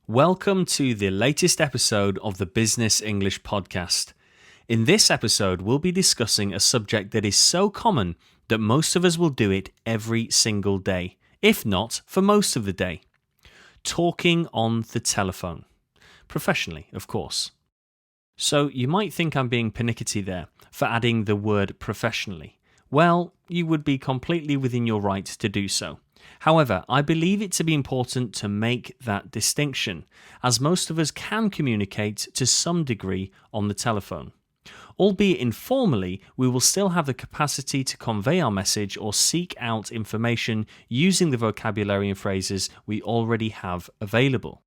Welcome to the latest episode of the Business English Podcast. In this episode, we'll be discussing a subject that is so common that most of us will do it every single day, if not for most of the day. Talking on the telephone. Professionally, of course. So you might think I'm being pernickety there for adding the word professionally. Well, you would be completely within your right to do so. However, I believe it to be important to make that distinction, as most of us can communicate to some degree on the telephone. Albeit informally, we will still have the capacity to convey our message or seek out information using the vocabulary and phrases we already have available.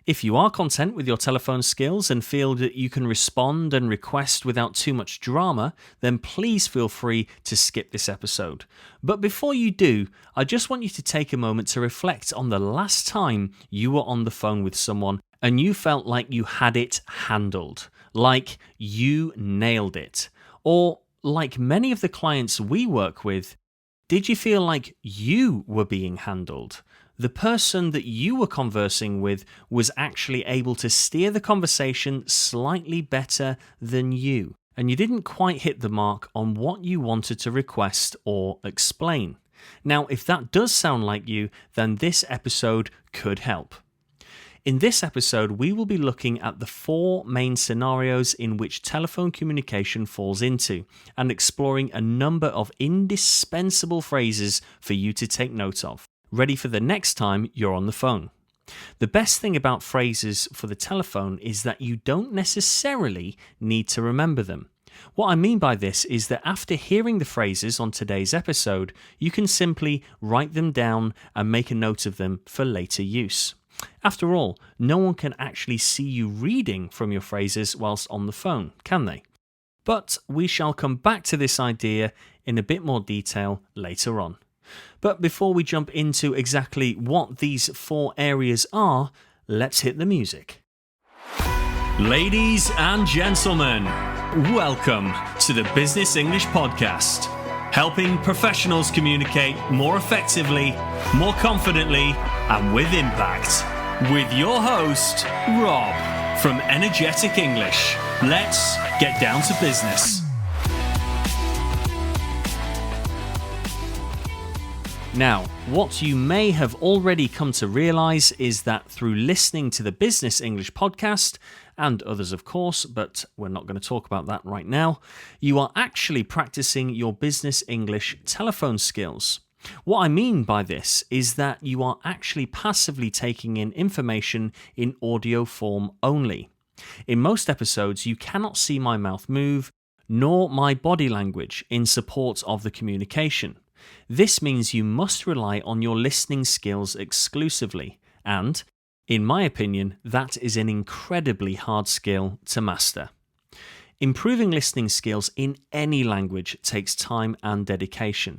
If you are content with your telephone skills and feel that you can respond and request without too much drama, then please feel free to skip this episode. But before you do, I just want you to take a moment to reflect on the last time you were on the phone with someone and you felt like you had it handled, like you nailed it. Or like many of the clients we work with, did you feel like you were being handled? The person that you were conversing with was actually able to steer the conversation slightly better than you, and you didn't quite hit the mark on what you wanted to request or explain. Now, if that does sound like you, then this episode could help. In this episode, we will be looking at the 4 main scenarios in which telephone communication falls into, and exploring a number of indispensable phrases for you to take note of, ready for the next time you're on the phone. The best thing about phrases for the telephone is that you don't necessarily need to remember them. What I mean by this is that after hearing the phrases on today's episode, you can simply write them down and make a note of them for later use. After all, no one can actually see you reading from your phrases whilst on the phone, can they? But we shall come back to this idea in a bit more detail later on. But before we jump into exactly what these 4 areas are, let's hit the music. Ladies and gentlemen, welcome to the Business English Podcast, helping professionals communicate more effectively, more confidently, and with impact. With your host, Rob, from Energetic English. Let's get down to business. Now, what you may have already come to realize is that through listening to the Business English Podcast, and others of course, but we're not going to talk about that right now, you are actually practicing your business English telephone skills. What I mean by this is that you are actually passively taking in information in audio form only. In most episodes, you cannot see my mouth move, nor my body language in support of the communication. This means you must rely on your listening skills exclusively, and, in my opinion, that is an incredibly hard skill to master. Improving listening skills in any language takes time and dedication.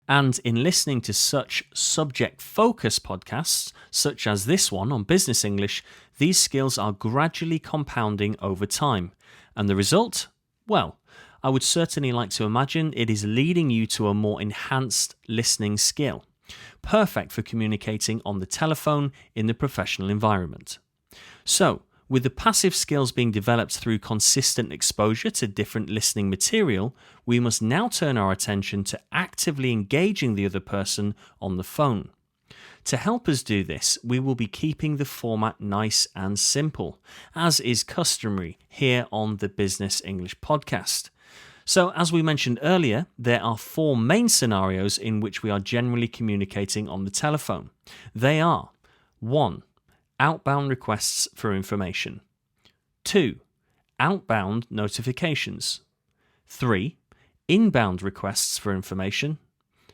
And in listening to such subject-focused podcasts, such as this one on Business English, these skills are gradually compounding over time. And the result? Well, I would certainly like to imagine it is leading you to a more enhanced listening skill, perfect for communicating on the telephone in the professional environment. So, with the passive skills being developed through consistent exposure to different listening material, we must now turn our attention to actively engaging the other person on the phone. To help us do this, we will be keeping the format nice and simple, as is customary here on the Business English Podcast. So, as we mentioned earlier, there are 4 main scenarios in which we are generally communicating on the telephone. They are 1. Outbound requests for information. 2. Outbound notifications. 3. Inbound requests for information.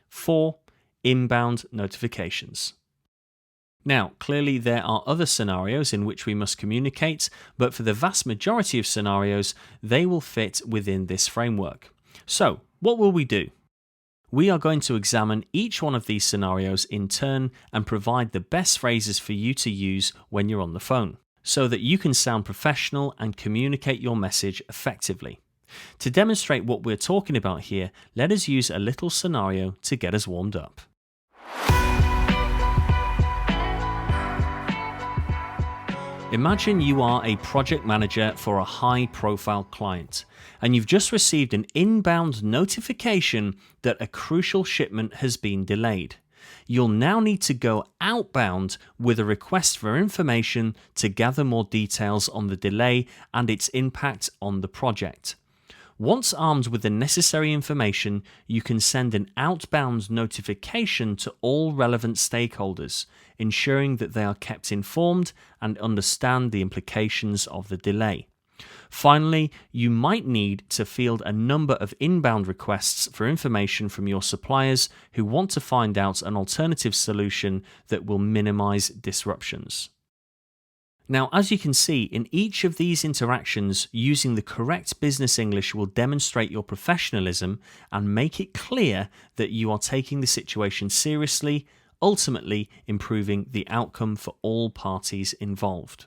4. Inbound notifications. Now, clearly there are other scenarios in which we must communicate, but for the vast majority of scenarios, they will fit within this framework. So, what will we do? We are going to examine each one of these scenarios in turn and provide the best phrases for you to use when you're on the phone, so that you can sound professional and communicate your message effectively. To demonstrate what we're talking about here, let us use a little scenario to get us warmed up. Imagine you are a project manager for a high-profile client, and you've just received an inbound notification that a crucial shipment has been delayed. You'll now need to go outbound with a request for information to gather more details on the delay and its impact on the project. Once armed with the necessary information, you can send an outbound notification to all relevant stakeholders, ensuring that they are kept informed and understand the implications of the delay. Finally, you might need to field a number of inbound requests for information from your suppliers who want to find out an alternative solution that will minimize disruptions. Now, as you can see, in each of these interactions, using the correct business English will demonstrate your professionalism and make it clear that you are taking the situation seriously, ultimately improving the outcome for all parties involved.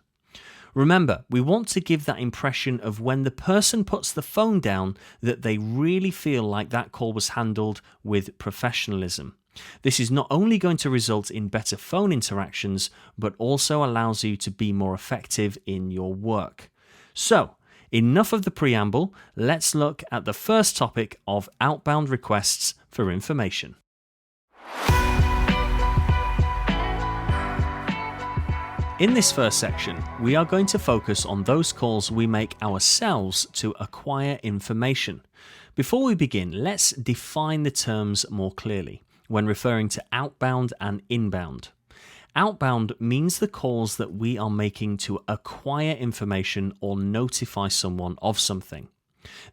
Remember, we want to give that impression of when the person puts the phone down that they really feel like that call was handled with professionalism. This is not only going to result in better phone interactions, but also allows you to be more effective in your work. So, enough of the preamble, let's look at the first topic of outbound requests for information. In this first section, we are going to focus on those calls we make ourselves to acquire information. Before we begin, let's define the terms more clearly when referring to outbound and inbound. Outbound means the calls that we are making to acquire information or notify someone of something.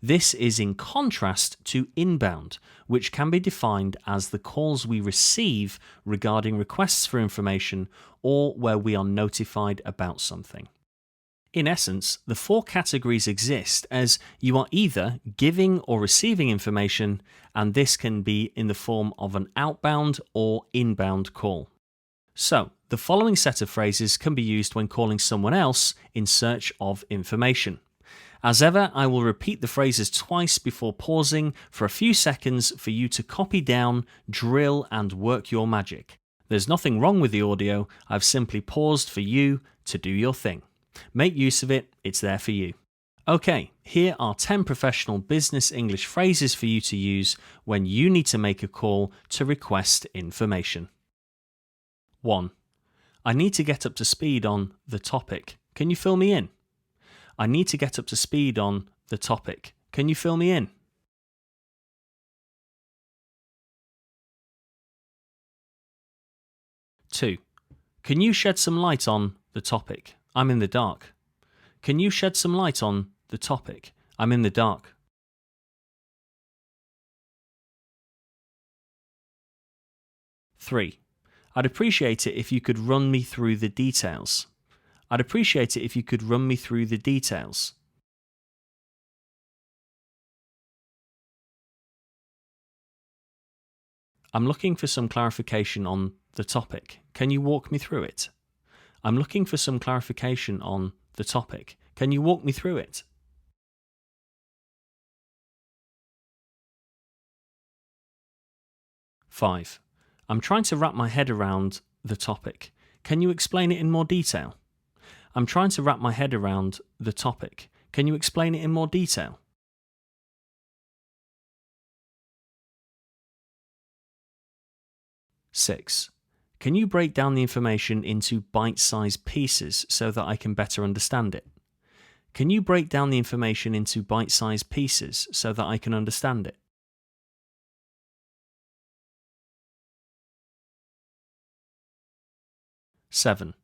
This is in contrast to inbound, which can be defined as the calls we receive regarding requests for information or where we are notified about something. In essence, the four categories exist as you are either giving or receiving information, and this can be in the form of an outbound or inbound call. So, the following set of phrases can be used when calling someone else in search of information. As ever, I will repeat the phrases twice before pausing for a few seconds for you to copy down, drill, and work your magic. There's nothing wrong with the audio, I've simply paused for you to do your thing. Make use of it, it's there for you. Okay, here are 10 professional business English phrases for you to use when you need to make a call to request information. 1. I need to get up to speed on the topic. Can you fill me in? I need to get up to speed on the topic. Can you fill me in? 2. Can you shed some light on the topic? I'm in the dark. Can you shed some light on the topic? I'm in the dark. 3. I'd appreciate it if you could run me through the details. I'd appreciate it if you could run me through the details. 'I'm looking for some clarification on the topic. Can you walk me through it? I'm looking for some clarification on the topic. Can you walk me through it? 5. I'm trying to wrap my head around the topic. Can you explain it in more detail? I'm trying to wrap my head around the topic. Can you explain it in more detail? 6. Can you break down the information into bite-sized pieces so that I can better understand it? Can you break down the information into bite-sized pieces so that I can understand it? 7.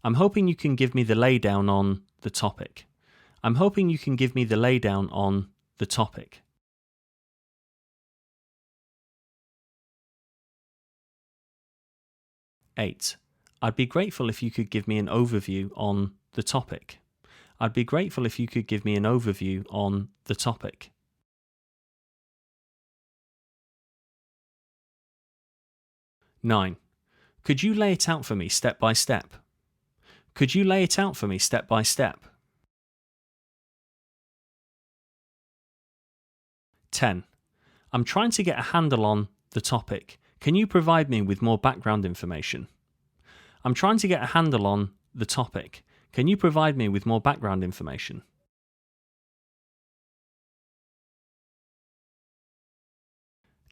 I'm hoping you can give me the laydown on the topic. I'm hoping you can give me the laydown on the topic. 8. I'd be grateful if you could give me an overview on the topic. I'd be grateful if you could give me an overview on the topic. 9. Could you lay it out for me step by step? Could you lay it out for me step by step? 10. I'm trying to get a handle on the topic. Can you provide me with more background information? I'm trying to get a handle on the topic. Can you provide me with more background information?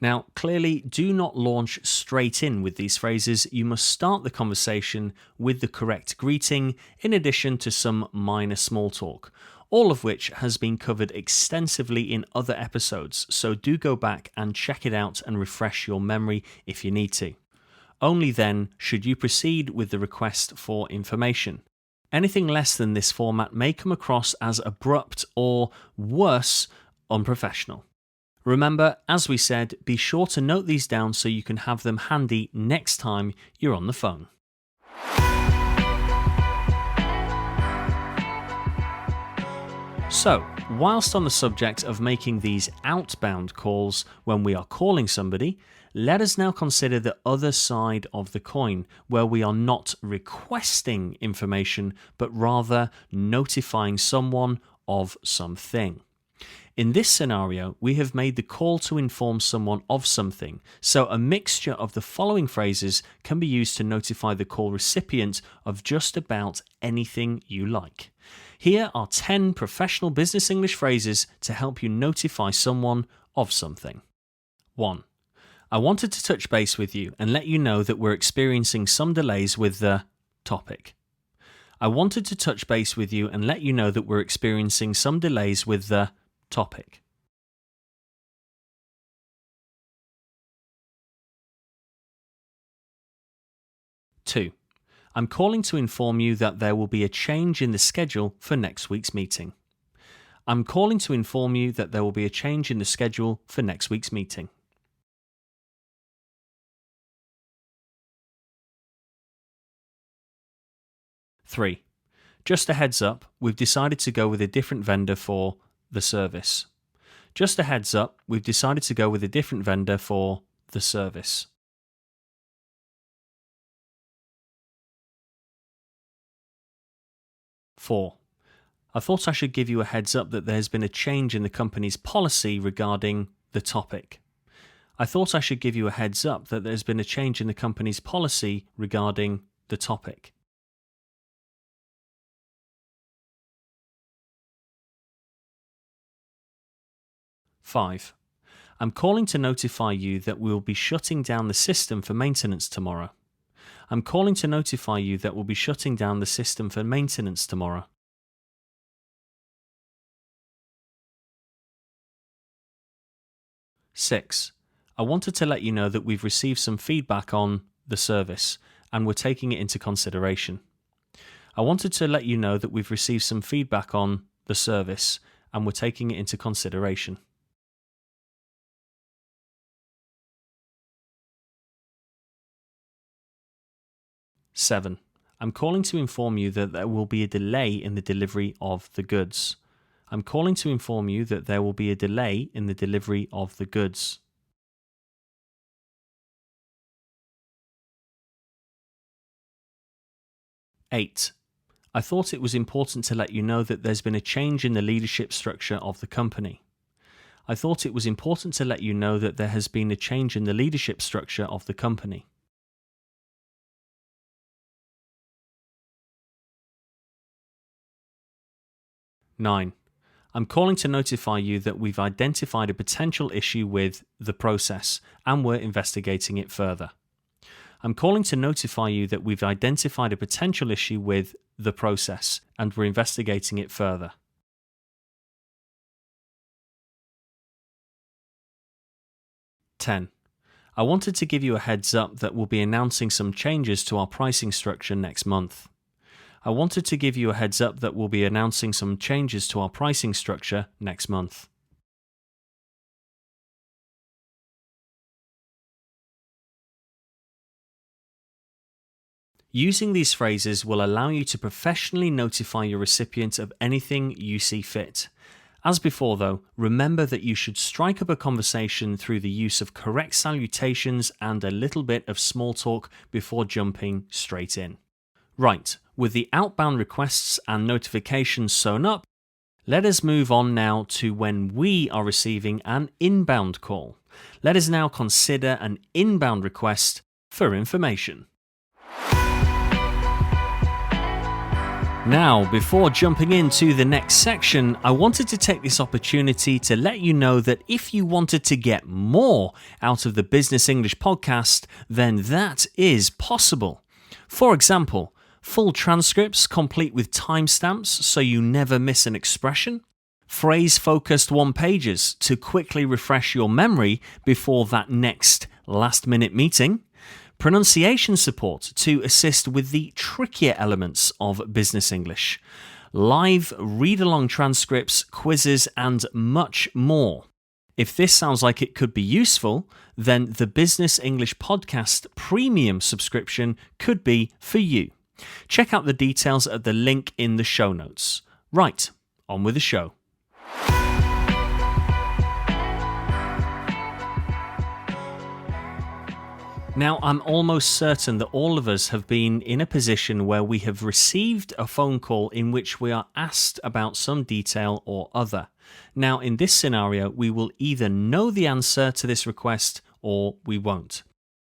Now, clearly, do not launch straight in with these phrases. You must start the conversation with the correct greeting, in addition to some minor small talk, all of which has been covered extensively in other episodes, so do go back and check it out and refresh your memory if you need to. Only then should you proceed with the request for information. Anything less than this format may come across as abrupt or, worse, unprofessional. Remember, as we said, be sure to note these down so you can have them handy next time you're on the phone. So, whilst on the subject of making these outbound calls when we are calling somebody, let us now consider the other side of the coin, where we are not requesting information, but rather notifying someone of something. In this scenario, we have made the call to inform someone of something, so a mixture of the following phrases can be used to notify the call recipient of just about anything you like. Here are 10 professional business English phrases to help you notify someone of something. 1. I wanted to touch base with you and let you know that we're experiencing some delays with the topic. I wanted to touch base with you and let you know that we're experiencing some delays with the topic. 2. I'm calling to inform you that there will be a change in the schedule for next week's meeting. I'm calling to inform you that there will be a change in the schedule for next week's meeting. 3. Just a heads up, we've decided to go with a different vendor for the service. Just a heads up, we've decided to go with a different vendor for the service. 4. I thought I should give you a heads up that there's been a change in the company's policy regarding the topic. I thought I should give you a heads up that there's been a change in the company's policy regarding the topic. 5. I'm calling to notify you that we will be shutting down the system for maintenance tomorrow. I'm calling to notify you that we'll be shutting down the system for maintenance tomorrow. 6. I wanted to let you know that we've received some feedback on the service and we're taking it into consideration. I wanted to let you know that we've received some feedback on the service and we're taking it into consideration. 7. I'm calling to inform you that there will be a delay in the delivery of the goods. I'm calling to inform you that there will be a delay in the delivery of the goods. 8. I thought it was important to let you know that there's been a change in the leadership structure of the company. I thought it was important to let you know that there has been a change in the leadership structure of the company. 9. I'm calling to notify you that we've identified a potential issue with the process and we're investigating it further. I'm calling to notify you that we've identified a potential issue with the process and we're investigating it further. 10. I wanted to give you a heads up that we'll be announcing some changes to our pricing structure next month. I wanted to give you a heads up that we'll be announcing some changes to our pricing structure next month. Using these phrases will allow you to professionally notify your recipient of anything you see fit. As before though, remember that you should strike up a conversation through the use of correct salutations and a little bit of small talk before jumping straight in. Right, with the outbound requests and notifications sewn up, let us move on now to when we are receiving an inbound call. Let us now consider an inbound request for information. Now, before jumping into the next section, I wanted to take this opportunity to let you know that if you wanted to get more out of the Business English podcast, then that is possible. For example, full transcripts complete with timestamps so you never miss an expression, phrase-focused one-pagers to quickly refresh your memory before that next last-minute meeting, pronunciation support to assist with the trickier elements of business English, live read-along transcripts, quizzes, and much more. If this sounds like it could be useful, then the Business English Podcast Premium subscription could be for you. Check out the details at the link in the show notes. Right, on with the show. Now, I'm almost certain that all of us have been in a position where we have received a phone call in which we are asked about some detail or other. Now, in this scenario, we will either know the answer to this request or we won't.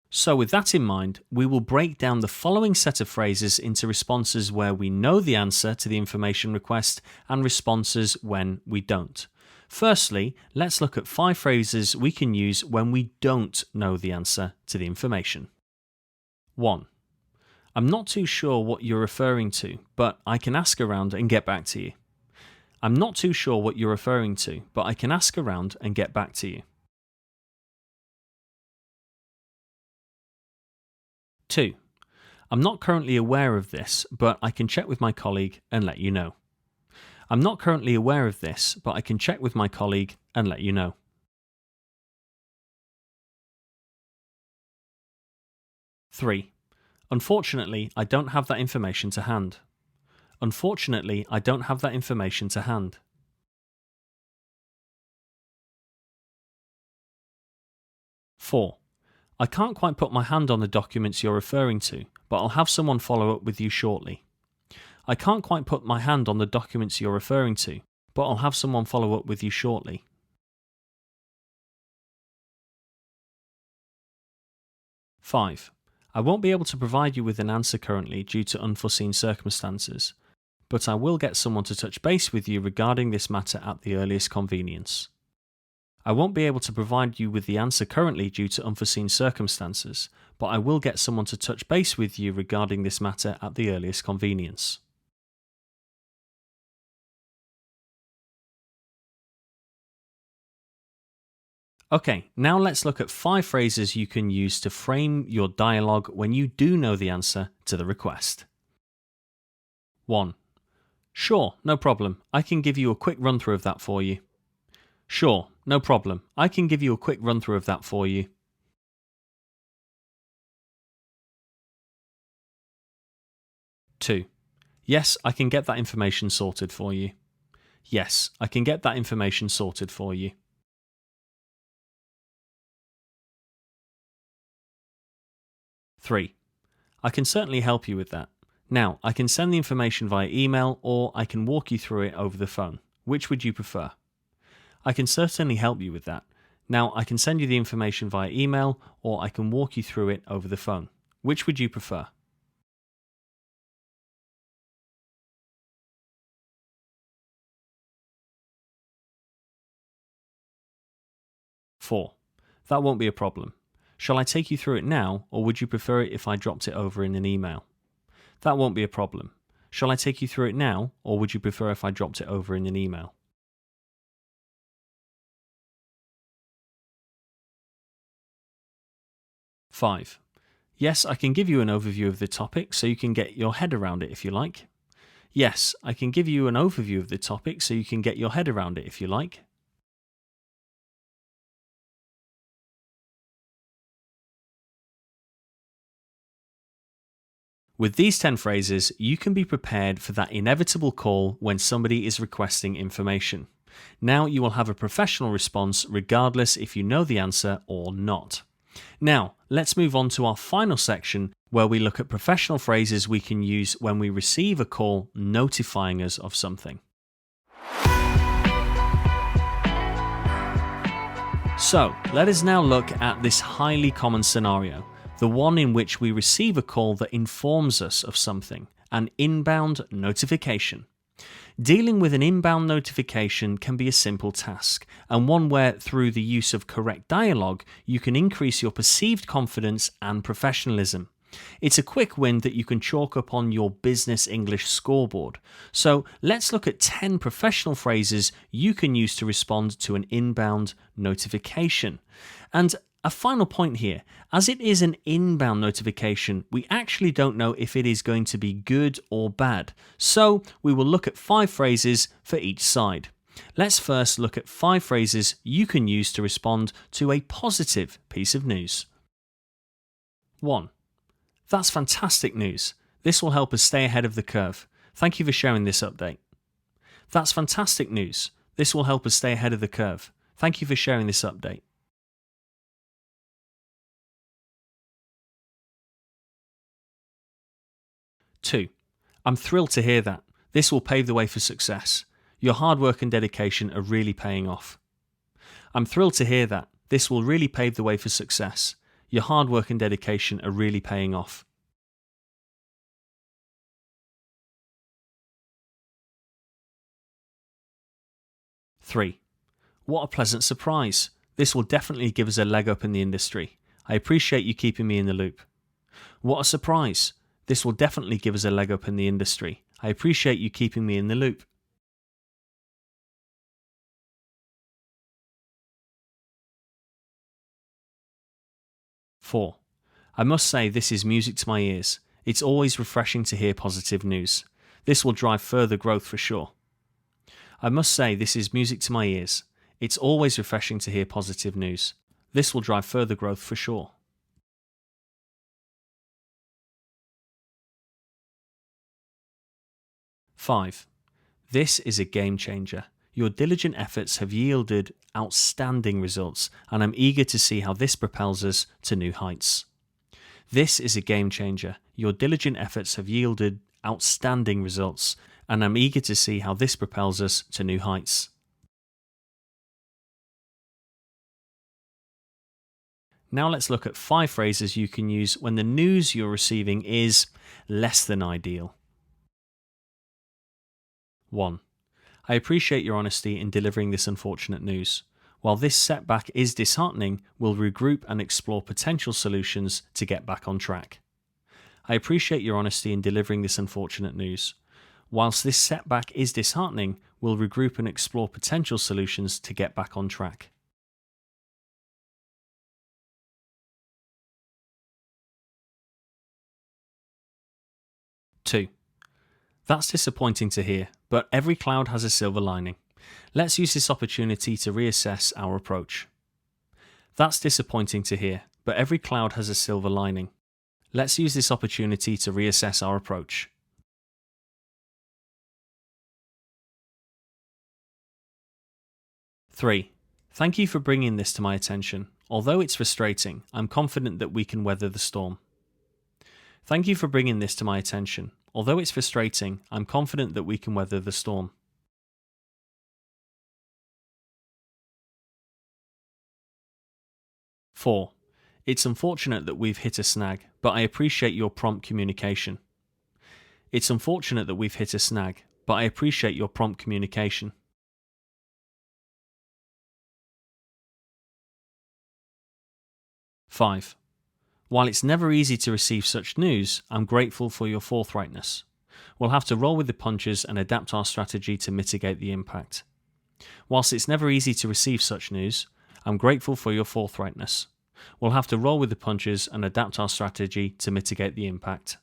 So with that in mind, we will break down the following set of phrases into responses where we know the answer to the information request and responses when we don't. Firstly, let's look at 5 phrases we can use when we don't know the answer to the information. 1. I'm not too sure what you're referring to, but I can ask around and get back to you. I'm not too sure what you're referring to, but I can ask around and get back to you. 2. I'm not currently aware of this, but I can check with my colleague and let you know. I'm not currently aware of this, but I can check with my colleague and let you know. 3. Unfortunately, I don't have that information to hand. Unfortunately, I don't have that information to hand. 4. I can't quite put my hand on the documents you're referring to, but I'll have someone follow up with you shortly. I can't quite put my hand on the documents you're referring to, but I'll have someone follow up with you shortly. 5. I won't be able to provide you with an answer currently due to unforeseen circumstances, but I will get someone to touch base with you regarding this matter at the earliest convenience. I won't be able to provide you with the answer currently due to unforeseen circumstances, but I will get someone to touch base with you regarding this matter at the earliest convenience. Okay, now let's look at 5 phrases you can use to frame your dialogue when you do know the answer to the request. 1. Sure, no problem. I can give you a quick run through of that for you. Sure, no problem. I can give you a quick run through of that for you. 2. Yes, I can get that information sorted for you. Yes, I can get that information sorted for you. 3. I can certainly help you with that. Now, I can send the information via email or I can walk you through it over the phone. Which would you prefer? I can certainly help you with that. Now, I can send you the information via email or I can walk you through it over the phone. Which would you prefer? 4. That won't be a problem. Shall I take you through it now, or would you prefer it if I dropped it over in an email? That won't be a problem. Shall I take you through it now, or would you prefer if I dropped it over in an email? 5. Yes, I can give you an overview of the topic so you can get your head around it if you like. Yes, I can give you an overview of the topic so you can get your head around it if you like. With these 10 phrases, you can be prepared for that inevitable call when somebody is requesting information. Now you will have a professional response regardless if you know the answer or not. Now, let's move on to our final section where we look at professional phrases we can use when we receive a call notifying us of something. So, let us now look at this highly common scenario, the one in which we receive a call that informs us of something, An inbound notification. Dealing with an inbound notification can be a simple task, and one where, through the use of correct dialogue, you can increase your perceived confidence and professionalism. It's a quick win that you can chalk up on your business English scoreboard. So let's look at 10 professional phrases you can use to respond to an inbound notification. And a final point here, as it is an inbound notification, we actually don't know if it is going to be good or bad. So we will look at 5 phrases for each side. Let's first look at 5 phrases you can use to respond to a positive piece of news. 1. That's fantastic news. This will help us stay ahead of the curve. Thank you for sharing this update. That's fantastic news. This will help us stay ahead of the curve. Thank you for sharing this update. 2. I'm thrilled to hear that. This will pave the way for success. Your hard work and dedication are really paying off. I'm thrilled to hear that. This will really pave the way for success. Your hard work and dedication are really paying off. 3. What a pleasant surprise. This will definitely give us a leg up in the industry. I appreciate you keeping me in the loop. What a surprise. This will definitely give us a leg up in the industry. I appreciate you keeping me in the loop. 4. I must say this is music to my ears. It's always refreshing to hear positive news. This will drive further growth for sure. I must say this is music to my ears. It's always refreshing to hear positive news. This will drive further growth for sure. 5. This is a game changer. Your diligent efforts have yielded outstanding results, and I'm eager to see how this propels us to new heights. This is a game changer. Your diligent efforts have yielded outstanding results, and I'm eager to see how this propels us to new heights. Now let's look at 5 phrases you can use when the news you're receiving is less than ideal. 1. I appreciate your honesty in delivering this unfortunate news. While this setback is disheartening, we'll regroup and explore potential solutions to get back on track. I appreciate your honesty in delivering this unfortunate news. Whilst this setback is disheartening, we'll regroup and explore potential solutions to get back on track. 2. That's disappointing to hear, but every cloud has a silver lining. Let's use this opportunity to reassess our approach. That's disappointing to hear, but every cloud has a silver lining. Let's use this opportunity to reassess our approach. 3. Thank you for bringing this to my attention. Although it's frustrating, I'm confident that we can weather the storm. Thank you for bringing this to my attention. Although it's frustrating, I'm confident that we can weather the storm. 4. It's unfortunate that we've hit a snag, but I appreciate your prompt communication. It's unfortunate that we've hit a snag, but I appreciate your prompt communication. 5. While it's never easy to receive such news, I'm grateful for your forthrightness. We'll have to roll with the punches and adapt our strategy to mitigate the impact. Whilst it's never easy to receive such news, I'm grateful for your forthrightness. We'll have to roll with the punches and adapt our strategy to mitigate the impact.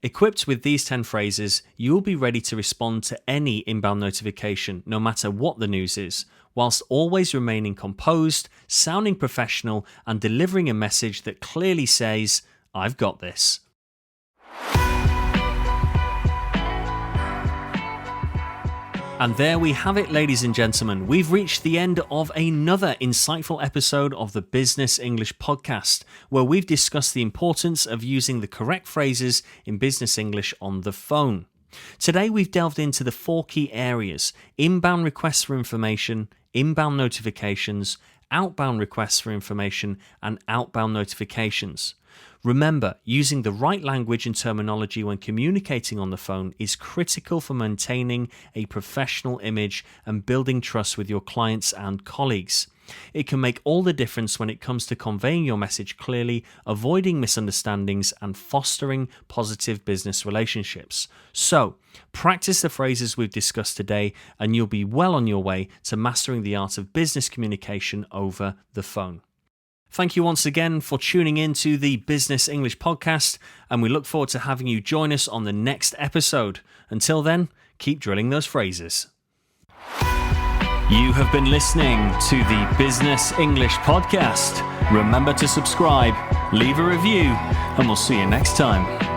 Equipped with these 10 phrases, you will be ready to respond to any inbound notification, no matter what the news is, whilst always remaining composed, sounding professional, and delivering a message that clearly says, "I've got this." And there we have it, ladies and gentlemen. We've reached the end of another insightful episode of the Business English Podcast, where we've discussed the importance of using the correct phrases in business English on the phone. Today we've delved into the 4 key areas: inbound requests for information, inbound notifications, outbound requests for information, and outbound notifications. Remember, using the right language and terminology when communicating on the phone is critical for maintaining a professional image and building trust with your clients and colleagues. It can make all the difference when it comes to conveying your message clearly, avoiding misunderstandings, and fostering positive business relationships. So, practice the phrases we've discussed today, and you'll be well on your way to mastering the art of business communication over the phone. Thank you once again for tuning in to the Business English Podcast, and we look forward to having you join us on the next episode. Until then, keep drilling those phrases. You have been listening to the Business English Podcast. Remember to subscribe, leave a review, and we'll see you next time.